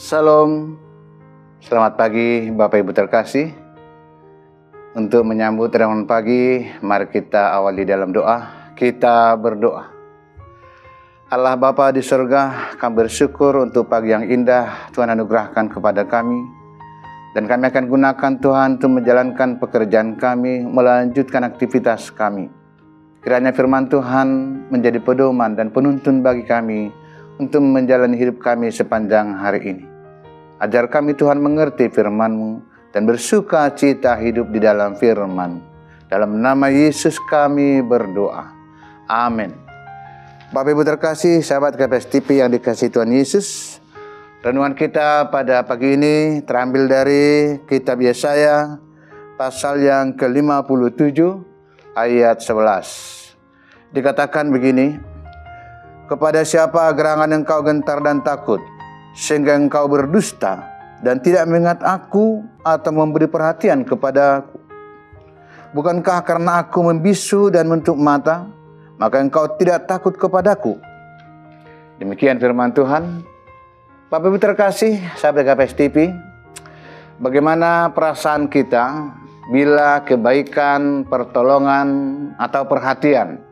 Salam, selamat pagi Bapak Ibu terkasih. Untuk menyambut renungan pagi, mari kita awali dalam doa. Kita berdoa. Allah Bapa di surga, kami bersyukur untuk pagi yang indah Tuhan anugerahkan kepada kami. Dan kami akan gunakan Tuhan untuk menjalankan pekerjaan kami, melanjutkan aktivitas kami. Kiranya firman Tuhan menjadi pedoman dan penuntun bagi kami untuk menjalani hidup kami sepanjang hari ini. Ajar kami Tuhan mengerti firman-Mu dan bersuka cita hidup di dalam firman. Dalam nama Yesus kami berdoa. Amin. Bapak Ibu terkasih, sahabat KPS TV yang dikasihi Tuhan Yesus. Renungan kita pada pagi ini terambil dari kitab Yesaya pasal yang ke-57 ayat 11. Dikatakan begini, kepada siapa gerangan engkau gentar dan takut, sehingga engkau berdusta dan tidak mengingat aku atau memberi perhatian kepada aku. Bukankah karena aku membisu dan menutup mata, maka engkau tidak takut kepadaku? Demikian firman Tuhan. Bapak Ibu terkasih, sahabat KPS TV, bagaimana perasaan kita bila kebaikan, pertolongan, atau perhatian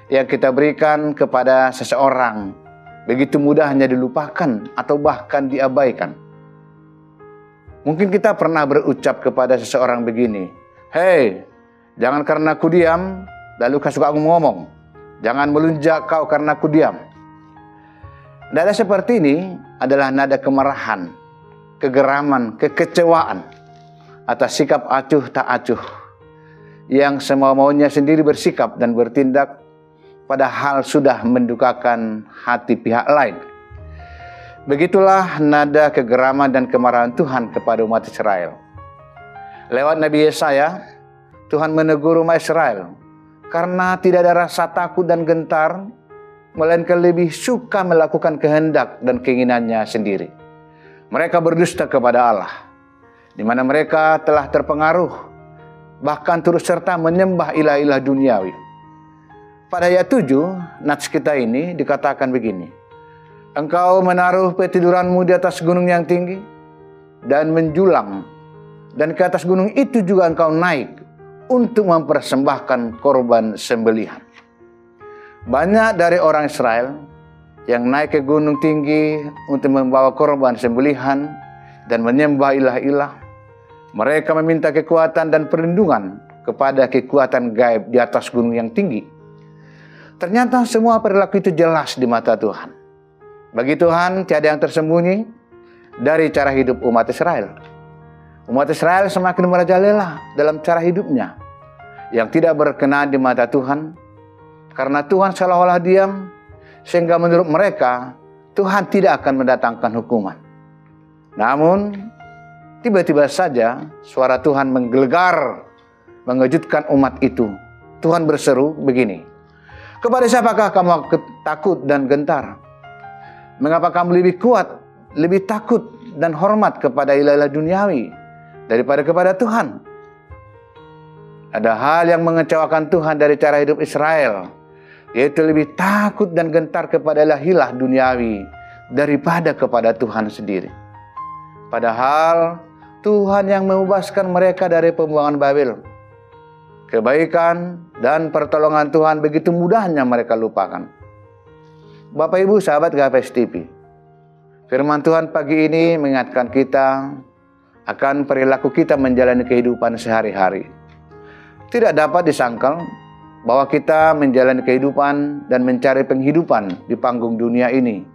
yang kita berikan kepada seseorang begitu mudahnya dilupakan atau bahkan diabaikan? Mungkin kita pernah berucap kepada seseorang begini, "Hei, jangan karena aku diam, lalu kau suka ngomong. Jangan melunjak kau karena aku diam." Nada seperti ini adalah nada kemarahan, kegeraman, kekecewaan atas sikap acuh tak acuh yang semau-maunya sendiri bersikap dan bertindak padahal sudah mendukakan hati pihak lain. Begitulah nada kegeraman dan kemarahan Tuhan kepada umat Israel. Lewat Nabi Yesaya, Tuhan menegur umat Israel karena tidak ada rasa takut dan gentar, melainkan lebih suka melakukan kehendak dan keinginannya sendiri. Mereka berdusta kepada Allah, di mana mereka telah terpengaruh, bahkan turut serta menyembah ilah-ilah duniawi. Pada ayat 7, nats kita ini dikatakan begini, engkau menaruh petiduranmu di atas gunung yang tinggi dan menjulang, dan ke atas gunung itu juga engkau naik untuk mempersembahkan korban sembelihan. Banyak dari orang Israel yang naik ke gunung tinggi untuk membawa korban sembelihan dan menyembah ilah-ilah. Mereka meminta kekuatan dan perlindungan kepada kekuatan gaib di atas gunung yang tinggi. Ternyata semua perilaku itu jelas di mata Tuhan. Bagi Tuhan tiada yang tersembunyi dari cara hidup umat Israel. Umat Israel semakin merajalela dalam cara hidupnya yang tidak berkenan di mata Tuhan, karena Tuhan seolah-olah diam, sehingga menurut mereka Tuhan tidak akan mendatangkan hukuman. Namun tiba-tiba saja suara Tuhan menggelegar, mengejutkan umat itu. Tuhan berseru begini, kepada siapakah kamu takut dan gentar? Mengapa kamu lebih kuat, lebih takut dan hormat kepada ilah-ilah duniawi daripada kepada Tuhan? Ada hal yang mengecewakan Tuhan dari cara hidup Israel, yaitu lebih takut dan gentar kepada ilah-ilah duniawi daripada kepada Tuhan sendiri. Padahal Tuhan yang membebaskan mereka dari pembuangan Babel. Kebaikan dan pertolongan Tuhan begitu mudahnya mereka lupakan. Bapak Ibu sahabat KPS TV, firman Tuhan pagi ini mengingatkan kita akan perilaku kita menjalani kehidupan sehari-hari. Tidak dapat disangkal bahwa kita menjalani kehidupan dan mencari penghidupan di panggung dunia ini.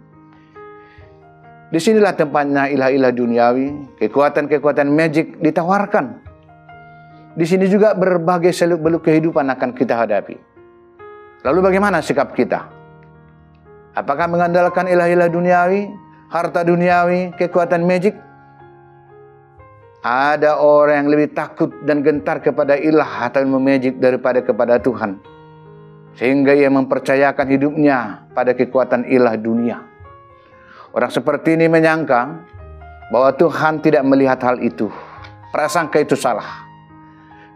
Disinilah tempatnya ilah-ilah duniawi, kekuatan-kekuatan magic ditawarkan. Di sini juga berbagai seluk-beluk kehidupan akan kita hadapi. Lalu bagaimana sikap kita? Apakah mengandalkan ilah-ilah duniawi, harta duniawi, kekuatan magic? Ada orang yang lebih takut dan gentar kepada ilah atau magic daripada kepada Tuhan, sehingga ia mempercayakan hidupnya pada kekuatan ilah dunia. Orang seperti ini menyangka bahwa Tuhan tidak melihat hal itu. Prasangka itu salah.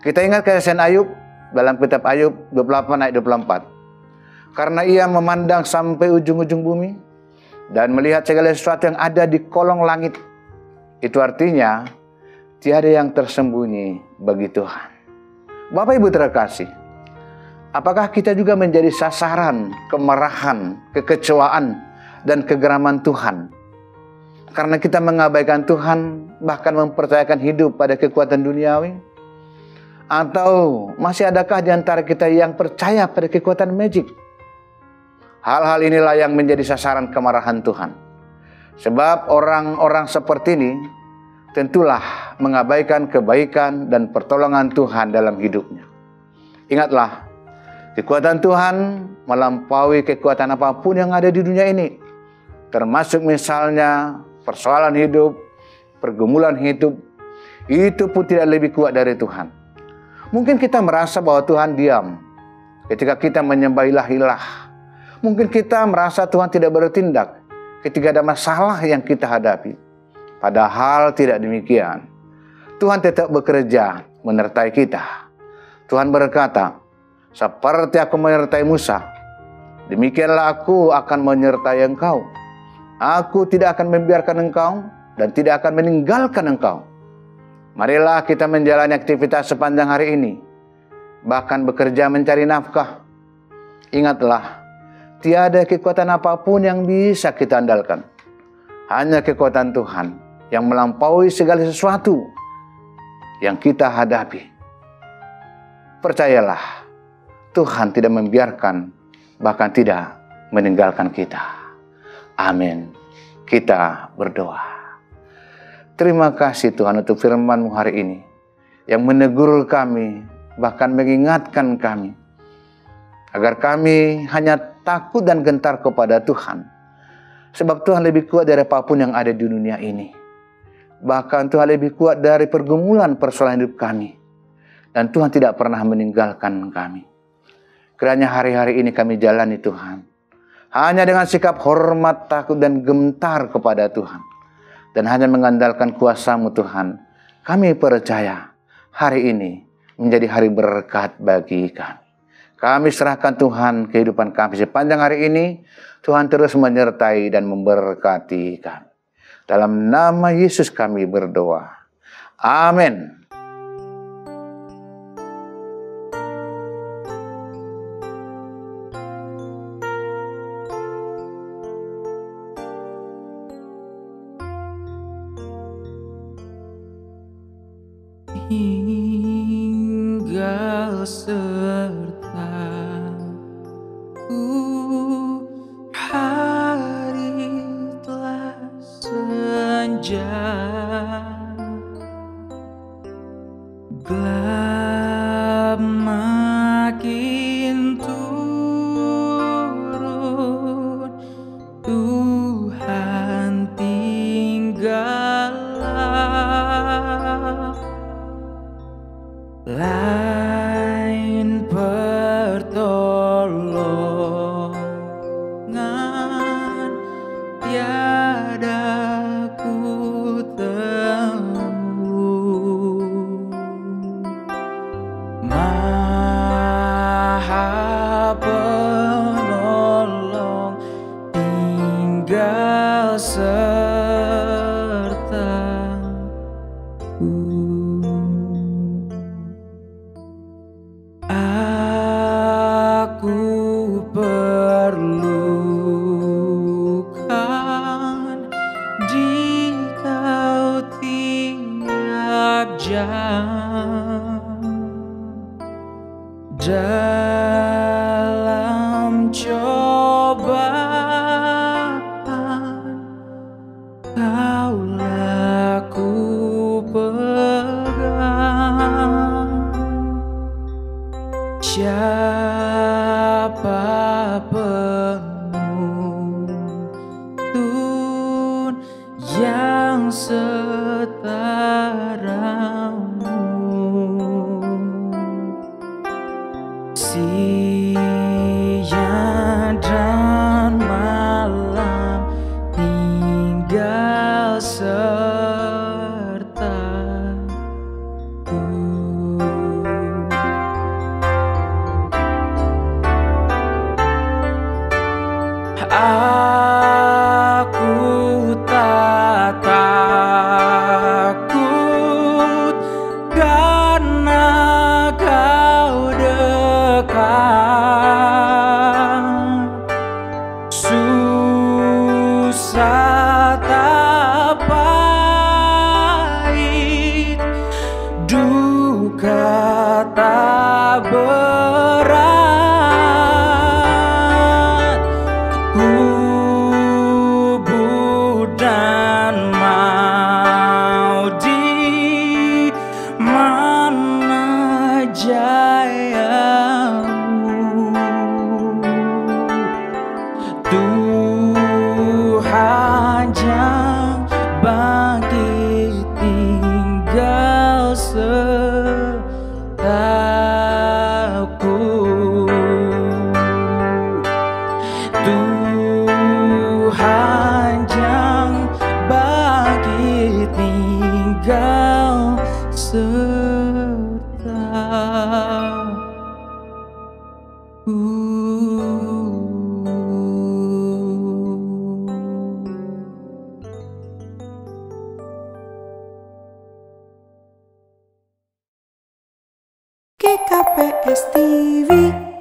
Kita ingat kesaksian Ayub dalam kitab Ayub 28 ayat 24. Karena ia memandang sampai ujung-ujung bumi dan melihat segala sesuatu yang ada di kolong langit Itu artinya tiada yang tersembunyi bagi Tuhan. Bapak Ibu terkasih, apakah kita juga menjadi sasaran kemarahan, kekecewaan, dan kegeraman Tuhan? Karena kita mengabaikan Tuhan, bahkan mempercayakan hidup pada kekuatan duniawi? Atau masih adakah di antara kita yang percaya pada kekuatan magic? Hal-hal inilah yang menjadi sasaran kemarahan Tuhan. Sebab orang-orang seperti ini tentulah mengabaikan kebaikan dan pertolongan Tuhan dalam hidupnya. Ingatlah, kekuatan Tuhan melampaui kekuatan apapun yang ada di dunia ini. Termasuk misalnya persoalan hidup, pergumulan hidup, itu pun tidak lebih kuat dari Tuhan. Mungkin kita merasa bahwa Tuhan diam ketika kita menyembah ilah-ilah. Mungkin kita merasa Tuhan tidak bertindak ketika ada masalah yang kita hadapi. Padahal tidak demikian. Tuhan tetap bekerja menyertai kita. Tuhan berkata, seperti aku menyertai Musa, demikianlah aku akan menyertai engkau. Aku tidak akan membiarkan engkau dan tidak akan meninggalkan engkau. Marilah kita menjalani aktivitas sepanjang hari ini, bahkan bekerja mencari nafkah. Ingatlah, tiada kekuatan apapun yang bisa kita andalkan. Hanya kekuatan Tuhan yang melampaui segala sesuatu yang kita hadapi. Percayalah, Tuhan tidak membiarkan, bahkan tidak meninggalkan kita. Amin. Kita berdoa. Terima kasih Tuhan untuk firman-Mu hari ini yang menegur kami, bahkan mengingatkan kami agar kami hanya takut dan gentar kepada Tuhan. Sebab Tuhan lebih kuat dari apapun yang ada di dunia ini. Bahkan Tuhan lebih kuat dari pergumulan persoalan hidup kami. Dan Tuhan tidak pernah meninggalkan kami. Kiranya hari-hari ini kami jalani Tuhan hanya dengan sikap hormat, takut, dan gentar kepada Tuhan. Dan hanya mengandalkan kuasa-Mu Tuhan. Kami percaya hari ini menjadi hari berkat bagi kami. Kami serahkan Tuhan kehidupan kami sepanjang hari ini. Tuhan terus menyertai dan memberkati kami. Dalam nama Yesus kami berdoa. Amin. Tinggal sertaku, hari telah senja, gelap makin turun, Tuhan tinggallah. Lain pertolongan tiada ku temui. Maha Penolong tinggal sertaku. Aku perlukan di Kau tiap jam, dalam cobaan Kaulah ku pegang. Siapa penuntun yang setaramu, siang dan malam tinggal sertaku. Aku tak tahu Tuhan yang bagi tinggal GKPS TV.